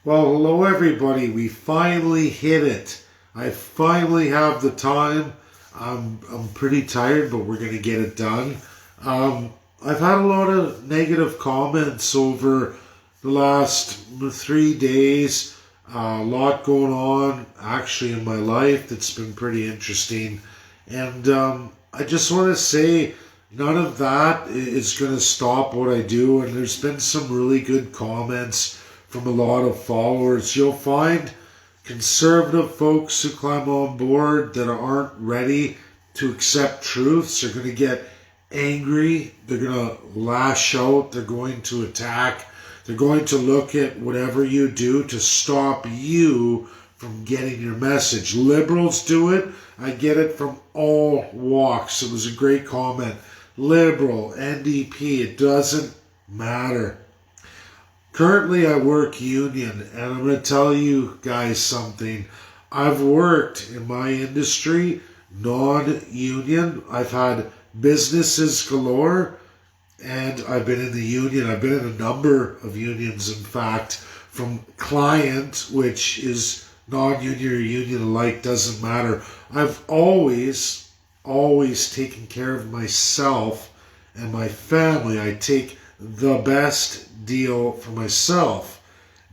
Well, hello everybody. We finally hit it. I finally have the time. I'm pretty tired, but we're going to get it done. I've had a lot of negative comments over the last 3 days. A lot going on actually in my life that's been pretty interesting. And I just want to say none of that is going to stop what I do. And there's been some really good comments from a lot of followers. You'll find conservative folks who climb on board that aren't ready to accept truths are going to get angry. They're going to lash out. They're going to attack. They're going to look at whatever you do to stop you from getting your message. Liberals do it. I get it from all walks. It was a great comment. Liberal, NDP, it doesn't matter. Currently, I work union, and I'm going to tell you guys something. I've worked in my industry, non-union. I've had businesses galore, and I've been in the union. I've been in a number of unions, in fact, from client, which is non-union or union alike, doesn't matter. I've always taken care of myself and my family. I take the best deal for myself.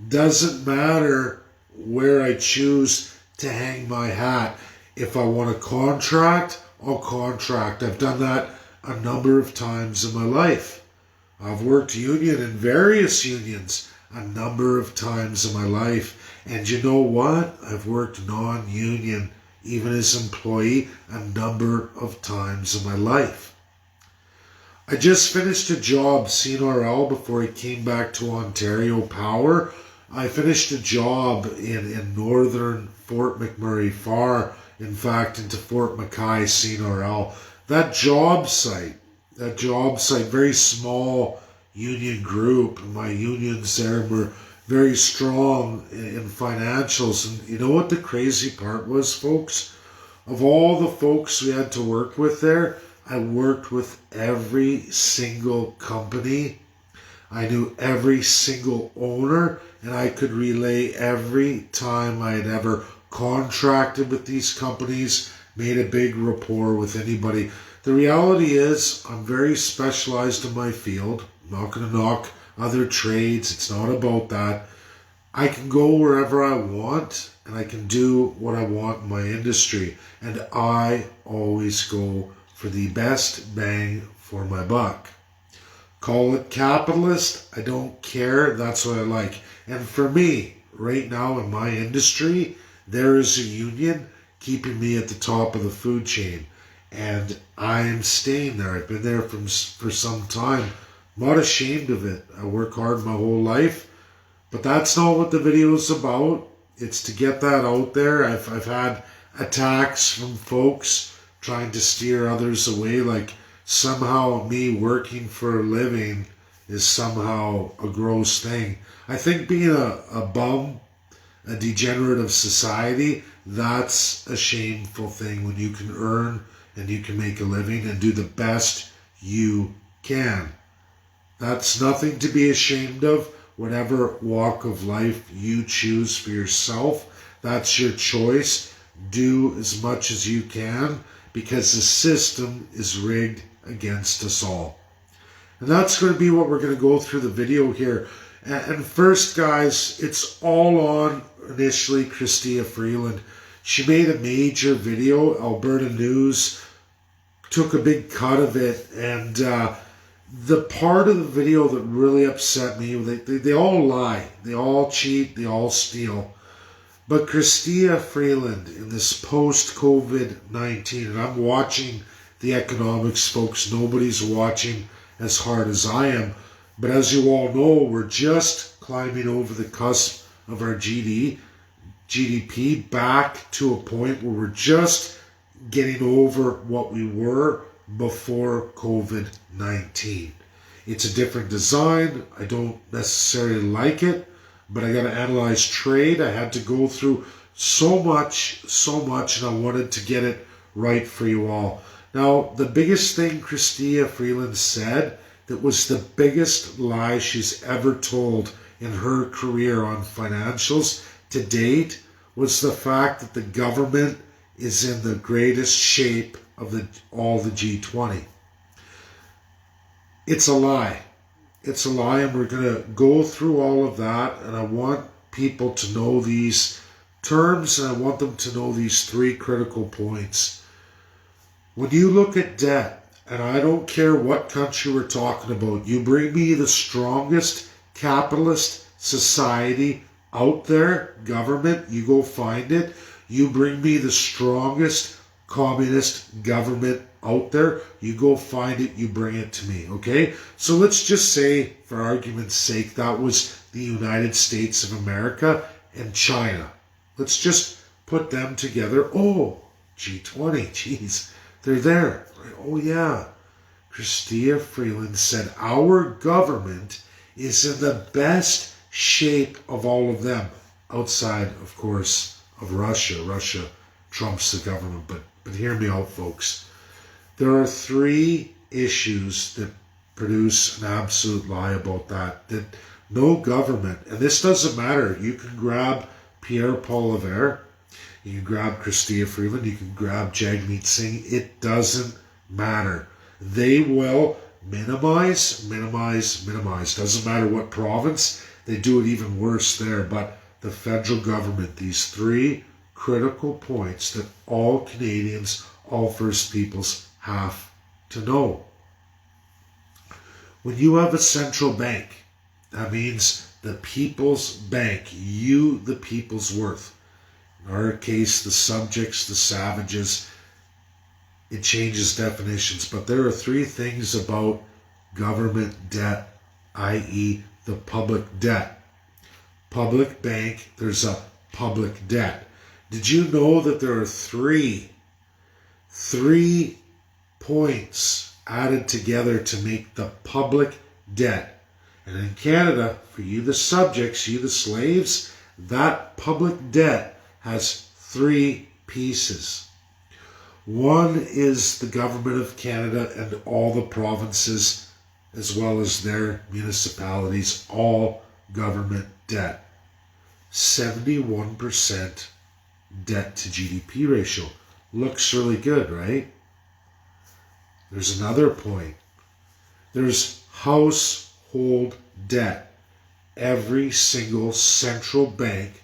Doesn't matter where I choose to hang my hat. If I want a contract, I'll contract. I've done that a number of times in my life. I've worked union in various unions a number of times in my life. And you know what? I've worked non-union, even as employee, a number of times in my life. I just finished a job, CNRL, before I came back to Ontario Power. I finished a job in northern Fort McMurray, far, in fact, into Fort Mackay, CNRL. That job site, very small union group. My unions there were very strong in financials. And you know what the crazy part was, folks? Of all the folks we had to work with there, I worked with every single company. I knew every single owner, and I could relay every time I had ever contracted with these companies, made a big rapport with anybody. The reality is, I'm very specialized in my field. I'm not going to knock other trades. It's not about that. I can go wherever I want, and I can do what I want in my industry. And I always go for the best bang for my buck. Call it capitalist, I don't care, that's what I like. And for me, right now in my industry, there is a union keeping me at the top of the food chain. And I am staying there. I've been there for some time. I'm not ashamed of it. I work hard my whole life. But that's not what the video is about. It's to get that out there. I've had attacks from folks trying to steer others away, like somehow me working for a living is somehow a gross thing. I think being a bum, a degenerate of society, that's a shameful thing when you can earn and you can make a living and do the best you can. That's nothing to be ashamed of. Whatever walk of life you choose for yourself, that's your choice. Do as much as you can, because the system is rigged against us all. And that's going to be what we're going to go through the video here. And first, guys, it's all on initially Chrystia Freeland. She made a major video. Alberta News took a big cut of it. And the part of the video that really upset me, they all lie. They all cheat. They all steal. But Chrystia Freeland, in this post-COVID-19, and I'm watching the economics, folks. Nobody's watching as hard as I am. But as you all know, we're just climbing over the cusp of our GDP back to a point where we're just getting over what we were before COVID-19. It's a different design. I don't necessarily like it. But I got to analyze trade. I had to go through so much, and I wanted to get it right for you all. Now, the biggest thing Chrystia Freeland said that was the biggest lie she's ever told in her career on financials to date was the fact that the government is in the greatest shape of all the G20. It's a lie. It's a lie, and we're going to go through all of that, and I want people to know these terms, and I want them to know these three critical points. When you look at debt, and I don't care what country we're talking about, you bring me the strongest capitalist society out there, government, you go find it. You bring me the strongest communist government out there, you go find it, you bring it to me, okay? So let's just say, for argument's sake, that was the United States of America and China. Let's just put them together. Oh, G20, geez, they're there. Oh yeah, Chrystia Freelands said our government is in the best shape of all of them, outside, of course, of Russia. Russia trumps the government, but hear me out, folks. There are three issues that produce an absolute lie about that no government, and this doesn't matter, you can grab Pierre Poilievre, you can grab Chrystia Freeland, you can grab Jagmeet Singh, it doesn't matter. They will minimize. Doesn't matter what province, they do it even worse there. But the federal government, these three critical points that all Canadians, all First Peoples have to know. When you have a central bank, that means the people's bank, you, the people's worth. In our case, the subjects, the savages, it changes definitions, but there are three things about government debt, i.e. the public debt. Public bank, there's a public debt. Did you know that there are three points added together to make the public debt? And in Canada, for you the subjects, you the slaves, that public debt has three pieces. One is the government of Canada and all the provinces, as well as their municipalities, all government debt. 71% debt to GDP ratio. Looks really good, right? There's another point. There's household debt. Every single central bank,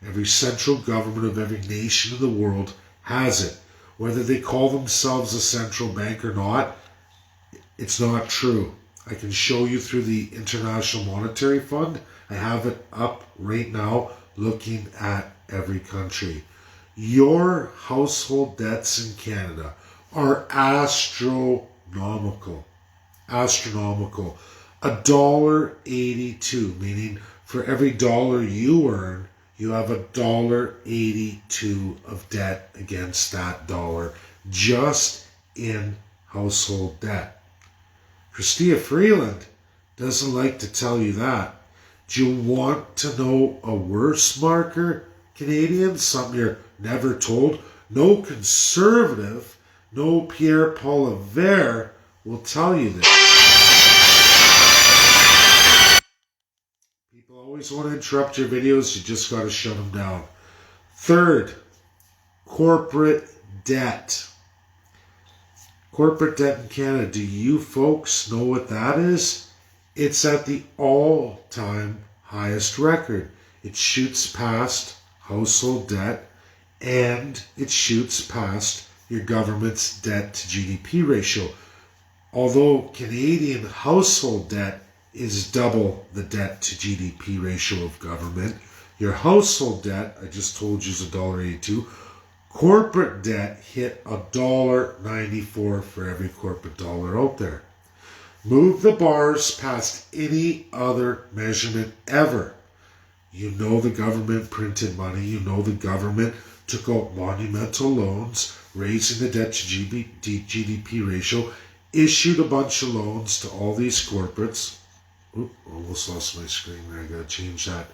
every central government of every nation in the world has it. Whether they call themselves a central bank or not, it's not true. I can show you through the International Monetary Fund. I have it up right now looking at every country. Your household debts in Canada are astronomical. Astronomical. $1.82, meaning for every dollar you earn, you have $1.82 of debt against that dollar, just in household debt. Chrystia Freeland doesn't like to tell you that. Do you want to know a worse marker, Canadians? Something you're never told? No conservative, no Pierre Poilievre will tell you this. People always want to interrupt your videos. You just got to shut them down. Third, corporate debt. Corporate debt in Canada. Do you folks know what that is? It's at the all-time highest record. It shoots past household debt, and it shoots past your government's debt to GDP ratio. Although Canadian household debt is double the debt to GDP ratio of government, your household debt, I just told you, is $1.82. Corporate debt hit $1.94 for every corporate dollar out there. Move the bars past any other measurement ever. You know the government printed money. You know the government took out monumental loans, raising the debt to GDP ratio, issued a bunch of loans to all these corporates. Oop, almost lost my screen there. I gotta change that.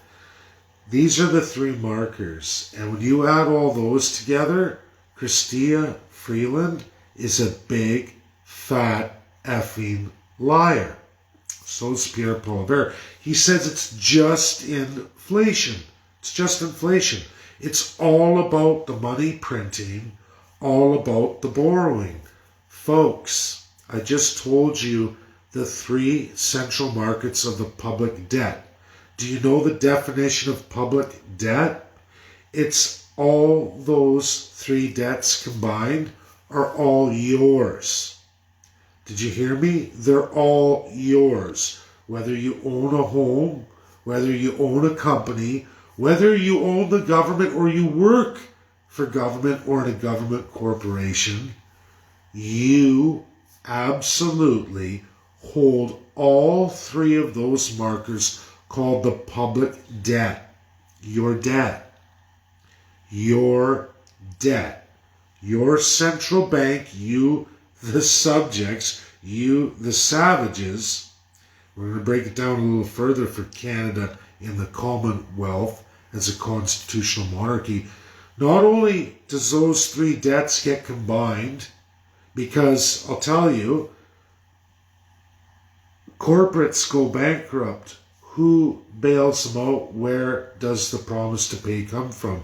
These are the three markers. And when you add all those together, Chrystia Freeland is a big, fat, effing liar. So is Pierre Poilievre. He says it's just inflation. It's just inflation. It's all about the money printing, all about the borrowing. Folks, I just told you the three central markets of the public debt. Do you know the definition of public debt? It's all those three debts combined are all yours. Did you hear me? They're all yours. Whether you own a home, whether you own a company, whether you own the government or you work for government or in a government corporation, you absolutely hold all three of those markers called the public debt. Your debt. Your debt. Your central bank, you the subjects, you the savages. We're going to break it down a little further for Canada in the Commonwealth as a constitutional monarchy. Not only does those three debts get combined, because I'll tell you, corporates go bankrupt. Who bails them out? Where does the promise to pay come from?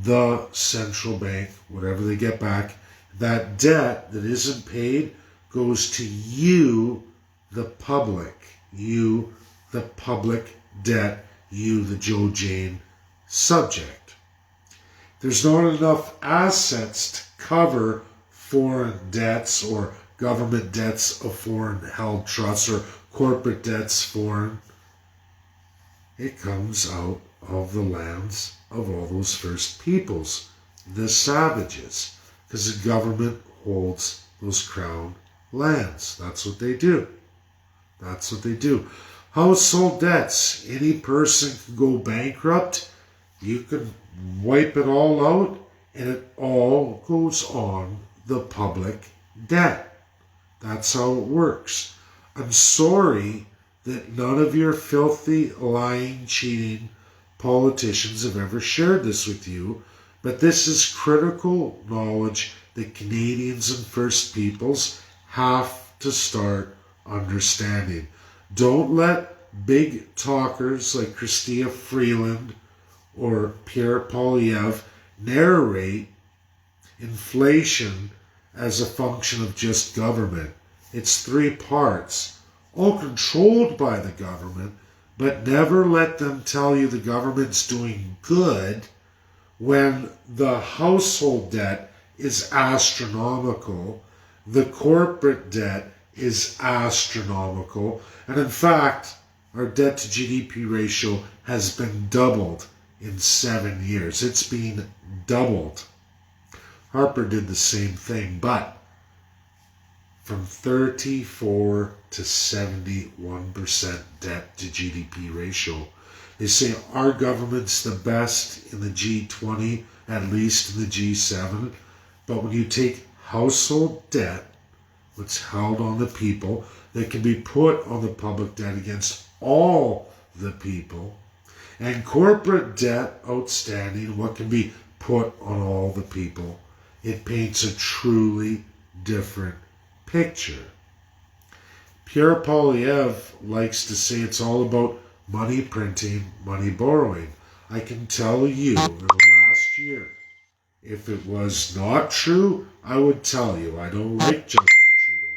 The central bank, whatever they get back. That debt that isn't paid goes to you, the public. You, the public debt. You, the Joe Jane subject. There's not enough assets to cover foreign debts or government debts of foreign held trusts or corporate debts foreign. It comes out of the lands of all those first peoples, the savages, because the government holds those crown lands. That's what they do. That's what they do. Household debts. Any person can go bankrupt. You can wipe it all out, and it all goes on the public debt. That's how it works. I'm sorry that none of your filthy, lying, cheating politicians have ever shared this with you, but this is critical knowledge that Canadians and First Peoples have to start understanding. Don't let big talkers like Chrystia Freeland or Pierre Poilievre narrate inflation as a function of just government. It's three parts, all controlled by the government, but never let them tell you the government's doing good when the household debt is astronomical, the corporate debt is astronomical, and in fact, our debt to GDP ratio has been doubled in 7 years. It's been doubled. Harper did the same thing, but from 34 to 71% debt to GDP ratio. They say our government's the best in the G20, at least in the G7. But when you take household debt, what's held on the people, that can be put on the public debt against all the people, and corporate debt outstanding, what can be put on all the people, it paints a truly different picture. Pierre Poilievre likes to say it's all about money printing, money borrowing. I can tell you in the last year, if it was not true, I would tell you. I don't like Justin Trudeau.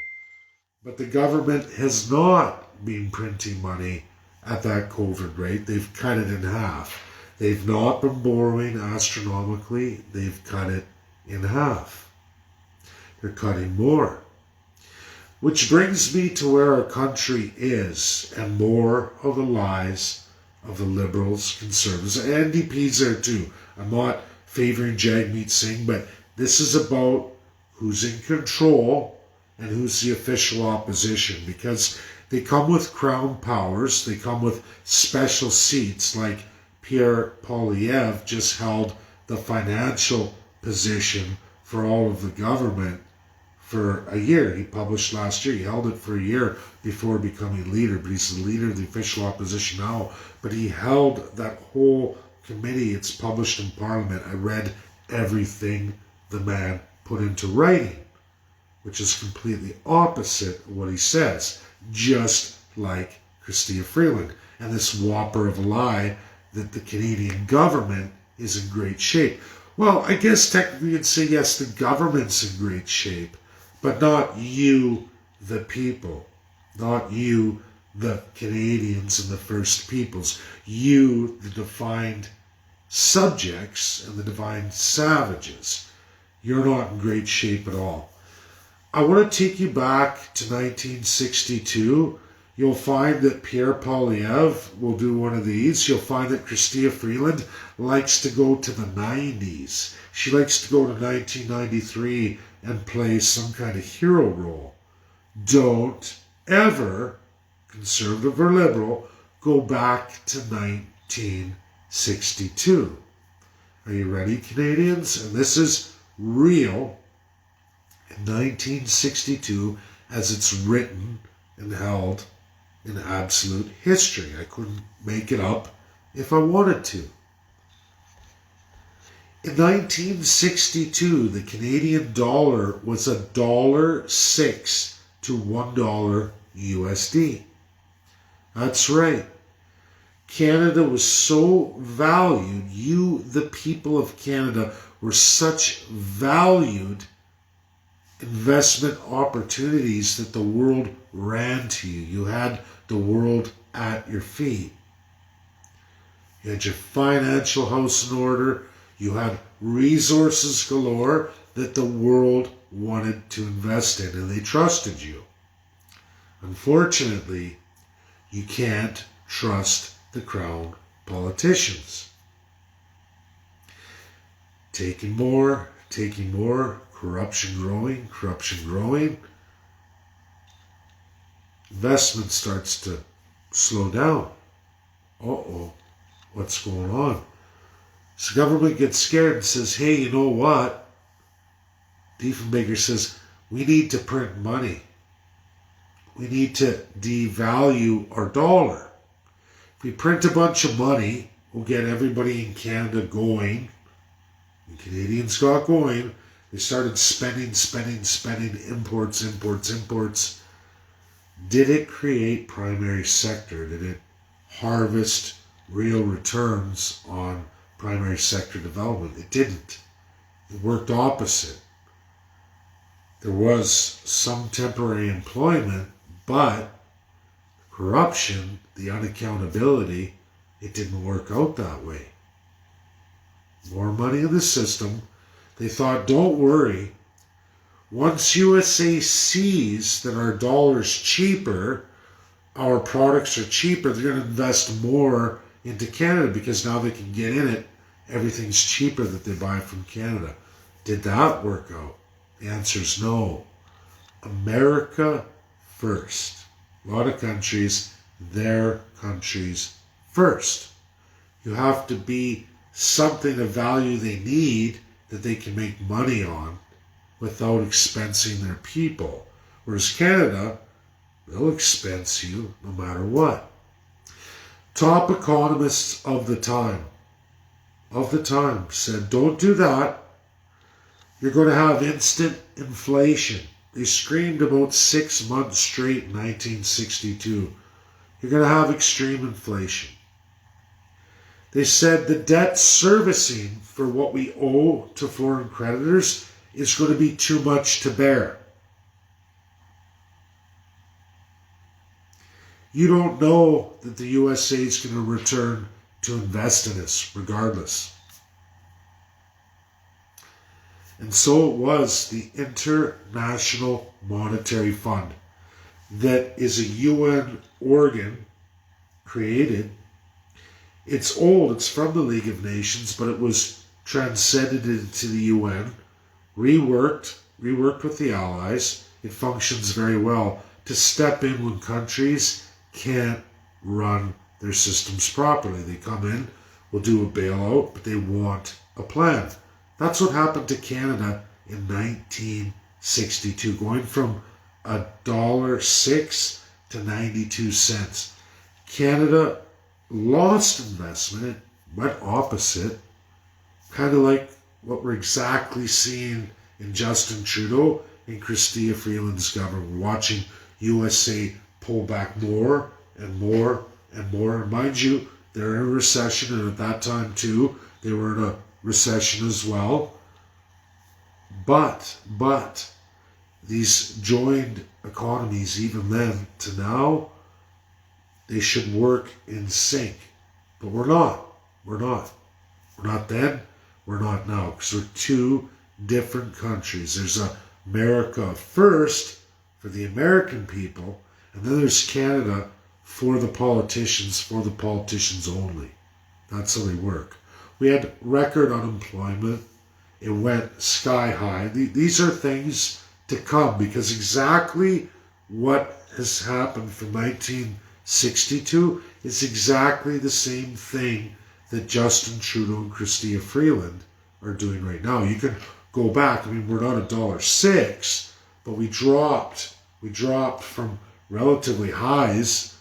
But the government has not been printing money at that COVID rate. They've cut it in half. They've not been borrowing astronomically. They've cut it in half. They're cutting more. Which brings me to where our country is, and more of the lies of the Liberals, Conservatives, and NDPs there too. I'm not favoring Jagmeet Singh, but this is about who's in control and who's the official opposition, because they come with crown powers, they come with special seats, like Pierre Poilievre just held the financial position for all of the government for a year. He published last year. He held it for a year before becoming leader, but he's the leader of the official opposition now. But he held that whole committee. It's published in Parliament. I read everything the man put into writing, which is completely opposite of what he says. Just like Chrystia Freeland and this whopper of a lie that the Canadian government is in great shape. Well, I guess technically you'd say yes, the government's in great shape, but not you, the people. Not you, the Canadians and the First Peoples. You, the defined subjects and the defined savages. You're not in great shape at all. I want to take you back to 1962. You'll find that Pierre Poilievre will do one of these. You'll find that Chrystia Freeland likes to go to the 90s. She likes to go to 1993 and play some kind of hero role. Don't ever, conservative or liberal, go back to 1962. Are you ready, Canadians? And this is real in 1962 as it's written and held in absolute history. I couldn't make it up if I wanted to. In 1962, the Canadian dollar was $1.06 to $1 USD. That's right. Canada was so valued. You, the people of Canada, were such valued investment opportunities that the world ran to you. You had the world at your feet. You had your financial house in order. You had resources galore that the world wanted to invest in, and they trusted you. Unfortunately, you can't trust the Crown politicians. Taking more, corruption growing. Investment starts to slow down. What's going on? So government gets scared and says, hey, you know what? Diefenbaker says, we need to print money. We need to devalue our dollar. If we print a bunch of money, we'll get everybody in Canada going. The Canadians got going. They started spending, imports. Did it create primary sector? Did it harvest real returns on primary sector development? It didn't. It worked opposite. There was some temporary employment, but corruption, the unaccountability, it didn't work out that way. More money in the system. They thought, don't worry. Once USA sees that our dollar's cheaper, our products are cheaper, they're going to invest more into Canada because now they can get in it. Everything's cheaper that they buy from Canada. Did that work out? The answer is no. America first. A lot of countries, their countries first. You have to be something of value they need that they can make money on without expensing their people. Whereas Canada, they'll expense you no matter what. Top economists of the time said, don't do that. You're going to have instant inflation. They screamed about 6 months straight in 1962. You're going to have extreme inflation. They said the debt servicing for what we owe to foreign creditors is going to be too much to bear. You don't know that the USA is going to return to invest in us regardless. And so it was the International Monetary Fund, that is a UN organ created. It's old, it's from the League of Nations, but it was transcended into the UN, reworked with the Allies. It functions very well to step in when countries can't run their systems properly. They come in, will do a bailout, but they want a plan. That's what happened to Canada in 1962, going from $1.06 to 92 cents. Canada lost investment. It went opposite, kind of like what we're exactly seeing in Justin Trudeau and Chrystia Freeland's government. We're watching USA pull back more and more and more. And mind you, they're in a recession, and at that time too, they were in a recession as well. But these joined economies, even then to now, they should work in sync. But we're not. We're not. We're not then. We're not now. Because we're two different countries. There's America first for the American people, and then there's Canada for the politicians only. That's how they work. We had record unemployment. It went sky high. These are things to come, because exactly what has happened from 1962 is exactly the same thing that Justin Trudeau and Chrystia Freeland are doing right now. You can go back. I mean, we're not $1.06, but we dropped from relatively highs,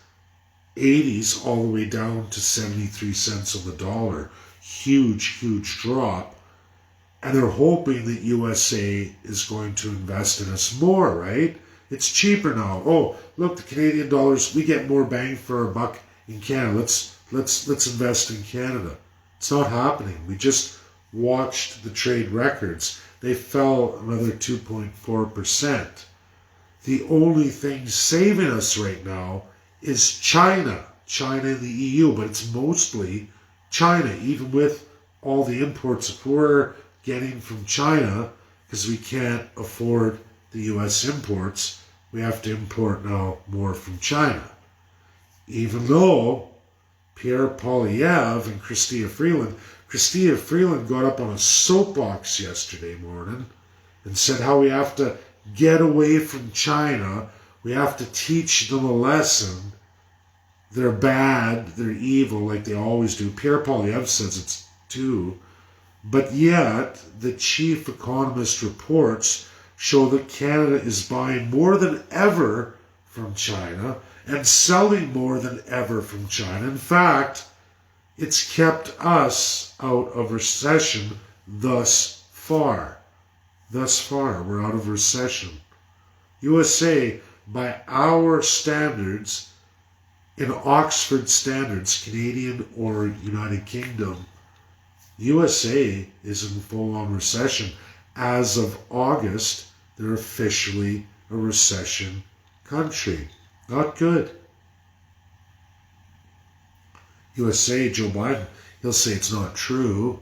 80s, all the way down to 73 cents on the dollar. Huge drop. And they're hoping that USA is going to invest in us more, right? It's cheaper now. Oh, look, the Canadian dollars, we get more bang for our buck in Canada. Let's invest in Canada. It's not happening. We just watched the trade records. They fell another 2.4%. The only thing saving us right now is China and the EU, but it's mostly China, even with all the imports we're getting from China, because we can't afford the US imports. We have to import now more from China. Even though Pierre Poilievre and Chrystia Freeland got up on a soapbox yesterday morning and said how we have to get away from China. We have to teach them a lesson. They're bad, they're evil, like they always do. Pierre Poilievre says it's too. But yet, the chief economist reports show that Canada is buying more than ever from China and selling more than ever from China. In fact, it's kept us out of recession thus far. Thus far, we're out of recession. USA, by our standards, in Oxford standards, Canadian or United Kingdom, USA is in full-on recession. As of August, they're officially a recession country. Not good. USA, Joe Biden, he'll say it's not true.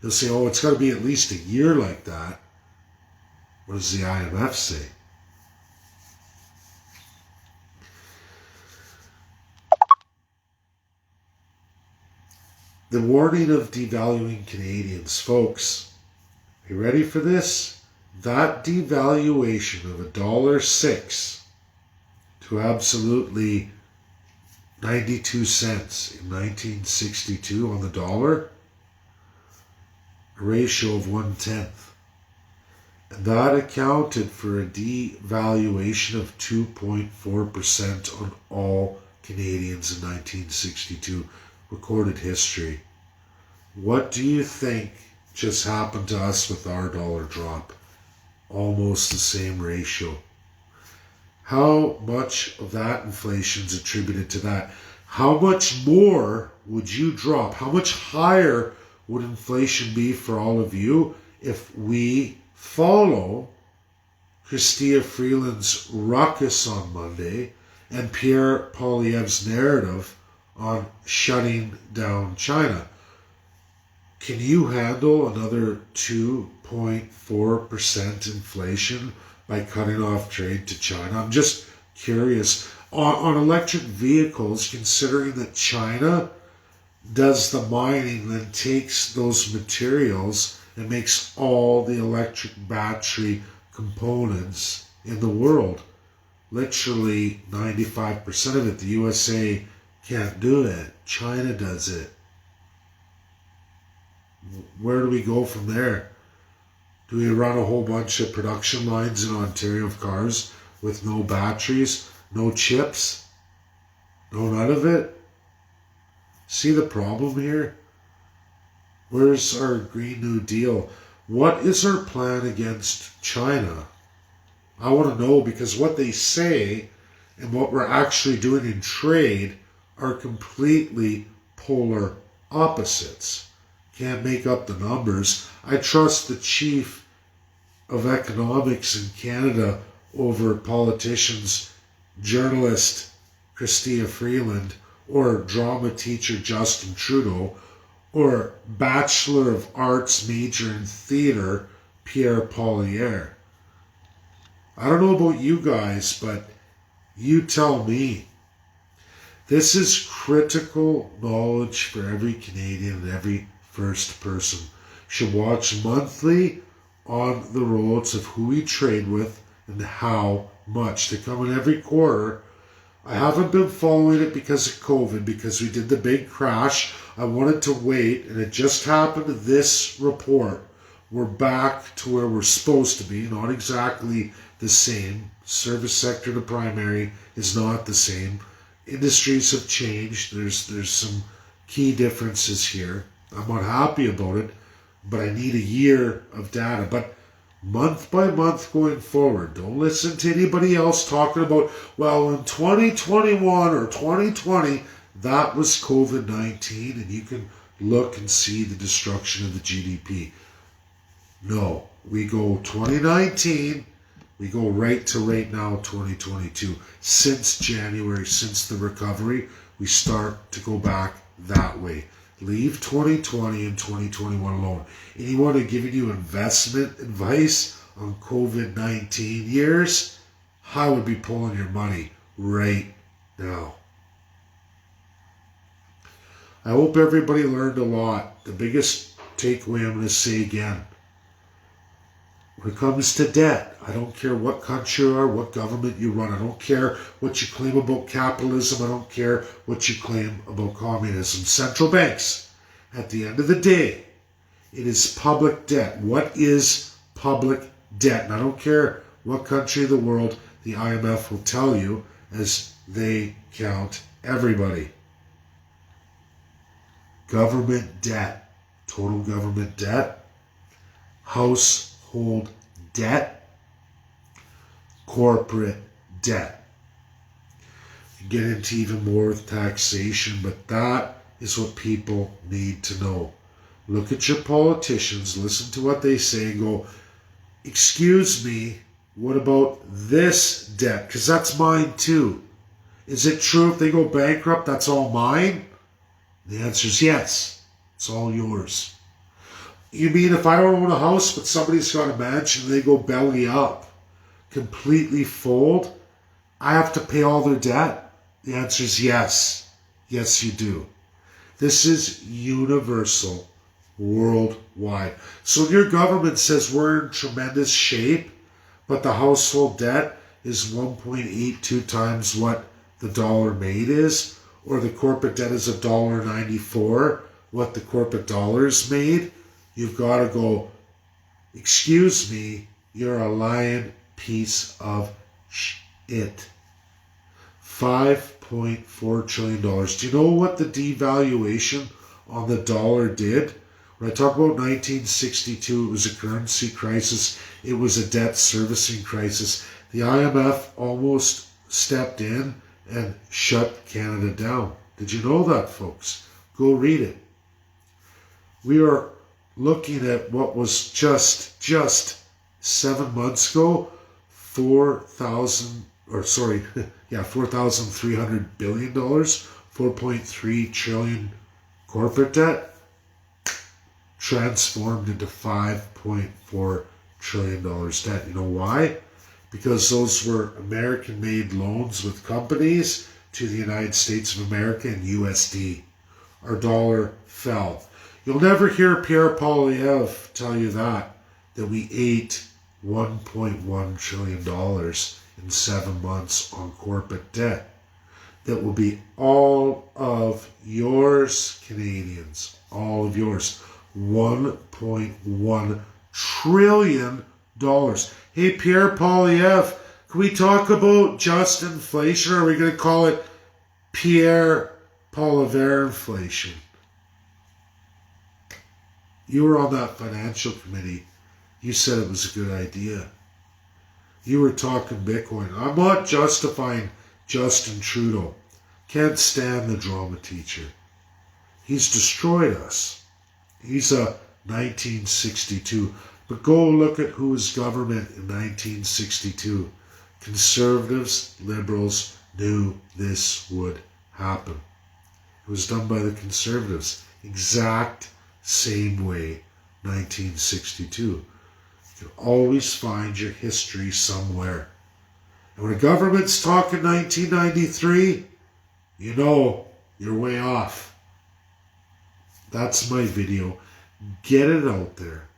He'll say, oh, it's got to be at least a year like that. What does the IMF say? The warning of devaluing Canadians. Folks, are you ready for this? That devaluation of $1.06 to absolutely 92 cents in 1962 on the dollar, a ratio of 1/10. And that accounted for a devaluation of 2.4% on all Canadians in 1962. Recorded history. What do you think just happened to us with our dollar drop? Almost the same ratio. How much of that inflation is attributed to that? How much more would you drop? How much higher would inflation be for all of you if we follow Chrystia Freeland's ruckus on Monday and Pierre Poilievre's narrative on shutting down China? Can you handle another 2.4% inflation by cutting off trade to China? I'm just curious. On electric vehicles, considering that China does the mining and takes those materials and makes all the electric battery components in the world, literally 95% of it, the USA can't do it. China does it. Where do we go from there? Do we run a whole bunch of production lines in Ontario of cars with no batteries, no chips, no none of it? See the problem here? Where's our Green New Deal? What is our plan against China? I want to know, because what they say and what we're actually doing in trade are completely polar opposites. Can't make up the numbers. I trust the chief of economics in Canada over politicians, journalist Chrystia Freeland, or drama teacher Justin Trudeau, or Bachelor of Arts major in theater Pierre Poilievre. I don't know about you guys, but you tell me. This is critical knowledge for every Canadian and every first person. Should watch monthly on the roads of who we trade with and how much. They come in every quarter. I haven't been following it because of COVID, because we did the big crash. I wanted to wait, and it just happened to this report. We're back to where we're supposed to be, not exactly the same. Service sector to primary is not the same. Industries have changed. There's some key differences here. I'm not happy about it, but I need a year of data. But month by month going forward, don't listen to anybody else talking about, well, in 2021 or 2020, that was COVID-19, and you can look and see the destruction of the GDP. No, we go 2019, we go right to right now, 2022. Since January, since the recovery, we start to go back that way. Leave 2020 and 2021 alone. Anyone giving you investment advice on COVID-19 years, I would be pulling your money right now. I hope everybody learned a lot. The biggest takeaway I'm going to say again, when it comes to debt, I don't care what country you are, what government you run. I don't care what you claim about capitalism. I don't care what you claim about communism. Central banks, at the end of the day, it is public debt. What is public debt? And I don't care what country of the world, the IMF will tell you as they count everybody. Government debt, total government debt, household debt, corporate debt. You get into even more with taxation, but that is what people need to know. Look at your politicians, listen to what they say, and go, excuse me, what about this debt? Because that's mine too. Is it true if they go bankrupt, that's all mine? The answer is yes. It's all yours. You mean if I don't own a house, but somebody's got a mansion and they go belly up, completely fold, I have to pay all their debt? The answer is yes. Yes, you do. This is universal, worldwide. So if your government says we're in tremendous shape, but the household debt is 1.82 times what the dollar made is, or the corporate debt is $1.94, what the corporate dollar is made, you've got to go, excuse me, you're a lying piece of shit. $5.4 trillion. Do you know what the devaluation on the dollar did? When I talk about 1962, it was a currency crisis. It was a debt servicing crisis. The IMF almost stepped in and shut Canada down. Did you know that, folks? Go read it. We are looking at what was just 7 months ago, $4,300 billion, 4.3 trillion corporate debt, transformed into $5.4 trillion debt. You know why? Because those were American-made loans with companies to the United States of America in USD. Our dollar fell. You'll never hear Pierre Poilievre tell you that we ate $1.1 trillion in 7 months on corporate debt. That will be all of yours, Canadians. All of yours. $1.1 trillion. Hey, Pierre Poilievre, can we talk about just inflation, or are we going to call it Pierre Poilievre inflation? You were on that financial committee. You said it was a good idea. You were talking Bitcoin. I'm not justifying Justin Trudeau. Can't stand the drama teacher. He's destroyed us. He's a 1962. But go look at who was government in 1962. Conservatives, Liberals knew this would happen. It was done by the Conservatives. Exact same way, 1962. You can always find your history somewhere. And when a government's talking 1993, you know you're way off. That's my video. Get it out there.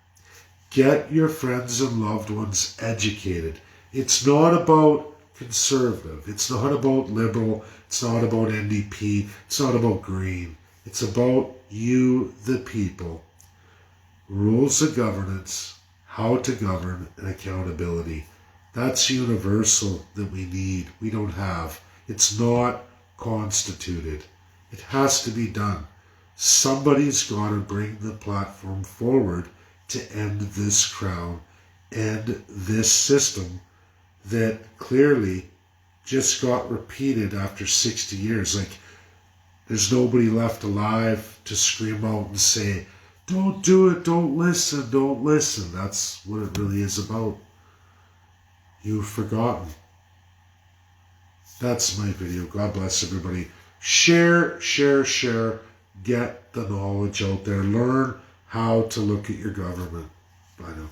Get your friends and loved ones educated. It's not about Conservative. It's not about Liberal. It's not about NDP. It's not about Green. It's about you, the people. Rules of governance, how to govern, and accountability. That's universal that we need. We don't have. It's not constituted. It has to be done. Somebody's got to bring the platform forward to end this crown, end this system that clearly just got repeated after 60 years. Like, there's nobody left alive to scream out and say, don't do it, don't listen, don't listen. That's what it really is about. You've forgotten. That's my video. God bless everybody. Share, share, share. Get the knowledge out there. Learn how to look at your government. Bye now.